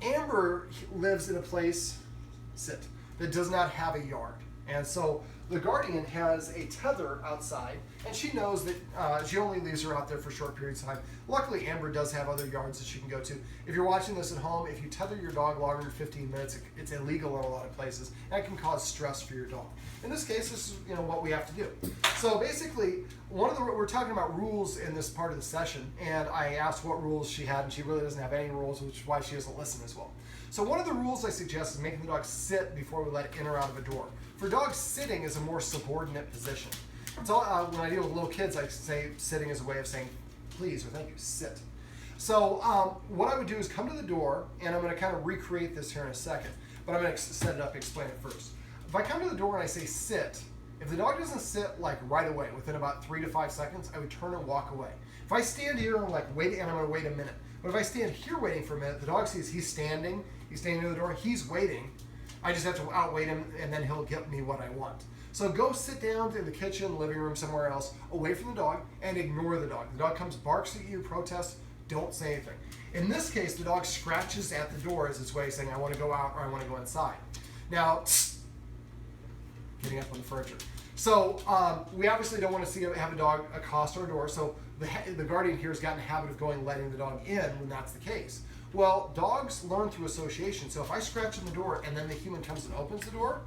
Amber lives in a place, sit, that does not have a yard. And so the guardian has a tether outside, and she knows that she only leaves her out there for short periods of time. Luckily, Amber does have other yards that she can go to. If you're watching this at home, if you tether your dog longer than 15 minutes, it's illegal in a lot of places, and it can cause stress for your dog. In this case, this is what we have to do. So basically, we're talking about rules in this part of the session, and I asked what rules she had, and she really doesn't have any rules, which is why she doesn't listen as well. So one of the rules I suggest is making the dog sit before we let it in or out of a door. For dogs, sitting is a more subordinate position. So when I deal with little kids, I say sitting is a way of saying please or thank you, sit. So what I would do is come to the door, and I'm going to kind of recreate this here in a second, but I'm going to set it up and explain it first. If I come to the door and I say sit, if the dog doesn't sit like right away, within about 3 to 5 seconds, I would turn and walk away. If I stand here and like wait, and I'm going to wait a minute, but if I stand here waiting for a minute, the dog sees he's standing near the door, he's waiting. I just have to outwait him, and then he'll get me what I want. So go sit down in the kitchen, living room, somewhere else, away from the dog, and ignore the dog. The dog comes, barks at you, protests, don't say anything. In this case, the dog scratches at the door as its way of saying, I want to go out or I want to go inside. Now, getting up on the furniture. So we obviously don't want to have a dog accost our door, so the guardian here has gotten a habit of letting the dog in when that's the case. Well, dogs learn through association, so if I scratch on the door and then the human comes and opens the door,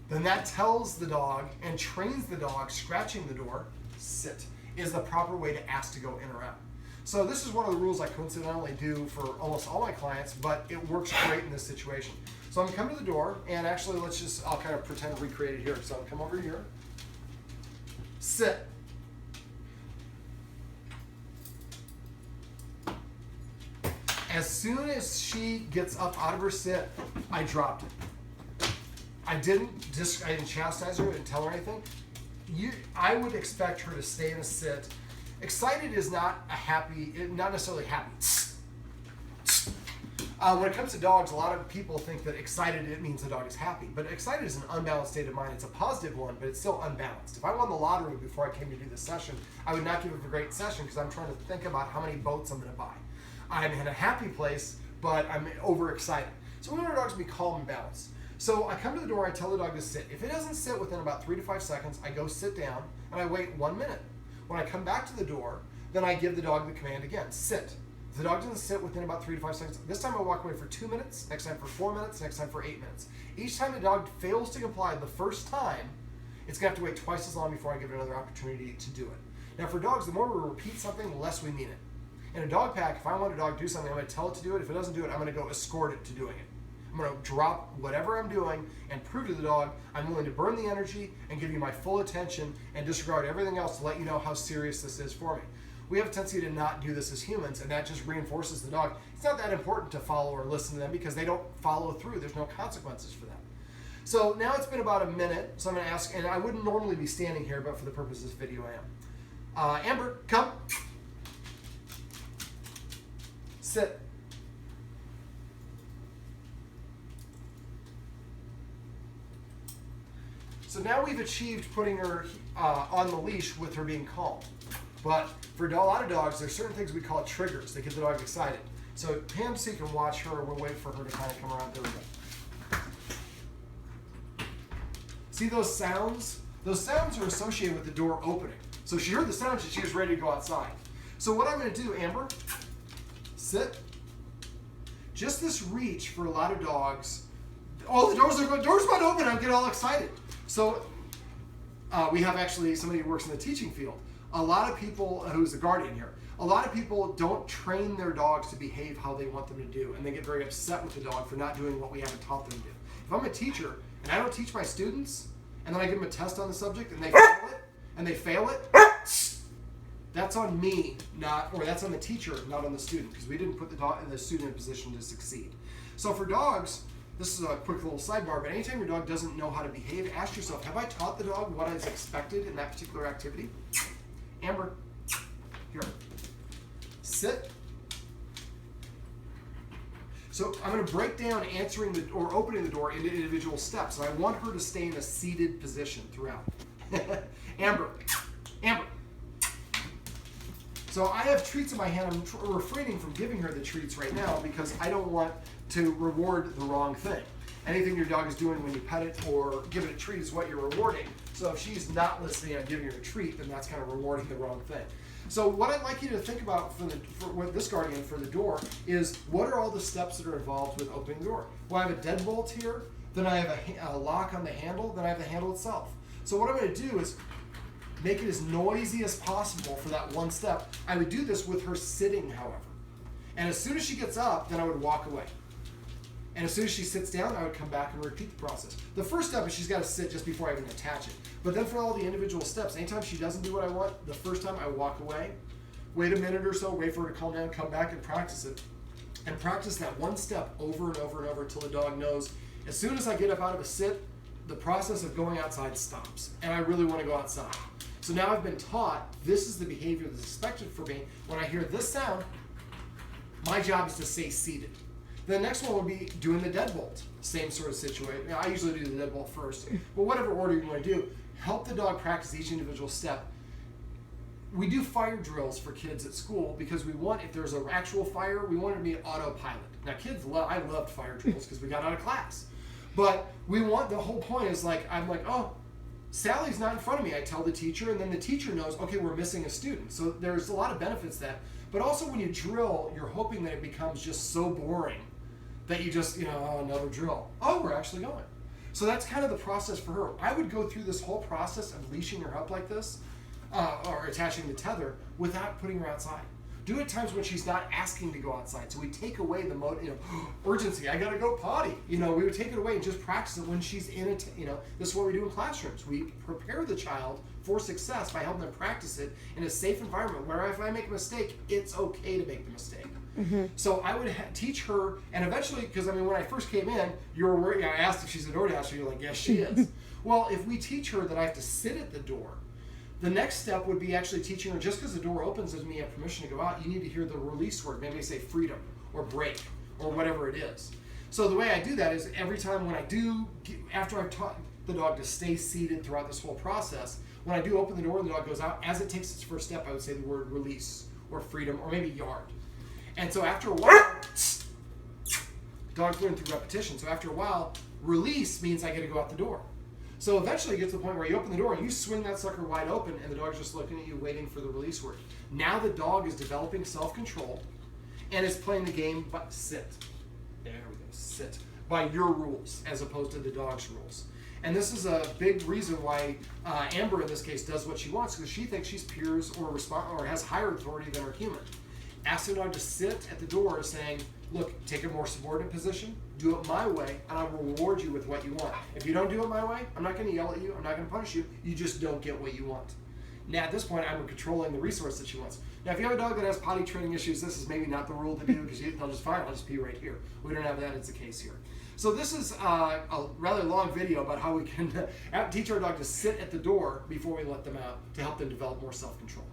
then that tells the dog and trains the dog scratching the door, sit, is the proper way to ask to go in or out. So this is one of the rules I coincidentally do for almost all my clients, but it works great in this situation. So I'm going to come to the door, and actually I'll kind of pretend to recreate it here. So I'll come over here, sit. As soon as she gets up out of her sit, I dropped it. I didn't chastise her, I didn't tell her anything. I would expect her to stay in a sit. Excited is not necessarily happy. When it comes to dogs, a lot of people think that excited, it means the dog is happy. But excited is an unbalanced state of mind. It's a positive one, but it's still unbalanced. If I won the lottery before I came to do this session, I would not give it a great session because I'm trying to think about how many boats I'm going to buy. I'm in a happy place, but I'm overexcited. So we want our dogs to be calm and balanced. So I come to the door, I tell the dog to sit. If it doesn't sit within about 3 to 5 seconds, I go sit down and I wait 1 minute. When I come back to the door, then I give the dog the command again, sit. If the dog doesn't sit within about 3 to 5 seconds, this time I walk away for 2 minutes, next time for 4 minutes, next time for 8 minutes. Each time the dog fails to comply the first time, it's going to have to wait twice as long before I give it another opportunity to do it. Now for dogs, the more we repeat something, the less we mean it. In a dog pack, if I want a dog to do something, I'm going to tell it to do it. If it doesn't do it, I'm going to go escort it to doing it. I'm going to drop whatever I'm doing and prove to the dog I'm willing to burn the energy and give you my full attention and disregard everything else to let you know how serious this is for me. We have a tendency to not do this as humans, and that just reinforces the dog. It's not that important to follow or listen to them because they don't follow through. There's no consequences for them. So now it's been about a minute, so I'm going to ask, and I wouldn't normally be standing here, but for the purpose of this video I am. Amber, come. Sit. So now we've achieved putting her on the leash with her being calm. But for a lot of dogs, there's certain things we call triggers that get the dog excited. So Pam, so you can watch her, we'll wait for her to kind of come around. There we go. See those sounds? Those sounds are associated with the door opening. So she heard the sound, she was ready to go outside. So what I'm going to do, Amber, sit. Just this reach for a lot of dogs. Oh, the door's about to open. I get all excited. So we have actually somebody who works in the teaching field. A lot of people, who's the guardian here, a lot of people don't train their dogs to behave how they want them to do, and they get very upset with the dog for not doing what we haven't taught them to do. If I'm a teacher and I don't teach my students, and then I give them a test on the subject and they fail it, that's on me, that's on the teacher, not on the student, because we didn't put the student in a position to succeed. So for dogs, this is a quick little sidebar, but anytime your dog doesn't know how to behave, ask yourself, have I taught the dog what is expected in that particular activity? Amber, here. Sit. So I'm going to break down answering or opening the door into individual steps. And I want her to stay in a seated position throughout. Amber. Amber. So I have treats in my hand. I'm refraining from giving her the treats right now because I don't want to reward the wrong thing. Anything your dog is doing when you pet it or give it a treat is what you're rewarding. So if she's not listening on giving her a treat, then that's kind of rewarding the wrong thing. So what I'd like you to think about for this Guardian for the door is what are all the steps that are involved with opening the door? Well, I have a deadbolt here, then I have a lock on the handle, then I have the handle itself. So what I'm going to do is make it as noisy as possible for that one step. I would do this with her sitting, however. And as soon as she gets up, then I would walk away. And as soon as she sits down, I would come back and repeat the process. The first step is she's got to sit just before I even attach it. But then for all the individual steps, anytime she doesn't do what I want, the first time I walk away, wait a minute or so, wait for her to calm down, come back and practice it. And practice that one step over and over and over until the dog knows, as soon as I get up out of a sit, the process of going outside stops. And I really want to go outside. So now I've been taught this is the behavior that's expected for me. When I hear this sound, my job is to stay seated. The next one would be doing the deadbolt. Same sort of situation. I usually do the deadbolt first, but whatever order you want to do, help the dog practice each individual step. We do fire drills for kids at school because we want, if there's an actual fire, we want it to be an autopilot. Now kids, I loved fire drills because we got out of class. But we want, the whole point is I'm like, oh, Sally's not in front of me. I tell the teacher, and then the teacher knows, okay, we're missing a student. So there's a lot of benefits to that. But also when you drill, you're hoping that it becomes just so boring that you just, oh, another drill. Oh, we're actually going. So that's kind of the process for her. I would go through this whole process of leashing her up like this, or attaching the tether without putting her outside. Do it times when she's not asking to go outside. So we take away the urgency. I gotta go potty. We would take it away and just practice it when she's in it. This is what we do in classrooms. We prepare the child for success by helping them practice it in a safe environment where if I make a mistake, it's okay to make the mistake. Mm-hmm. So I would teach her, and eventually, because when I first came in, you were worried. I asked if she's a door dasher. You're like, yes, she is. Well, if we teach her that I have to sit at the door, the next step would be actually teaching her, just because the door opens doesn't mean you have permission to go out. You need to hear the release word. Maybe say freedom or break or whatever it is. So the way I do that is every time when I do, after I've taught the dog to stay seated throughout this whole process, when I do open the door and the dog goes out, as it takes its first step, I would say the word release or freedom or maybe yard. And so after a while, dogs learn through repetition. So after a while, release means I get to go out the door. So eventually you get to the point where you open the door and you swing that sucker wide open and the dog's just looking at you waiting for the release word. Now the dog is developing self-control and is playing the game, but sit. There we go, sit. By your rules as opposed to the dog's rules. And this is a big reason why Amber in this case does what she wants, because she thinks she's peers or has higher authority than her human. Ask the dog to sit at the door saying, look, take a more subordinate position, do it my way, and I will reward you with what you want. If you don't do it my way, I'm not going to yell at you, I'm not going to punish you, you just don't get what you want. Now at this point, I'm controlling the resource that she wants. Now if you have a dog that has potty training issues, this is maybe not the rule to do, because they'll just fine, I'll just pee right here. We don't have that as the case here. So this is a rather long video about how we can teach our dog to sit at the door before we let them out to help them develop more self-control.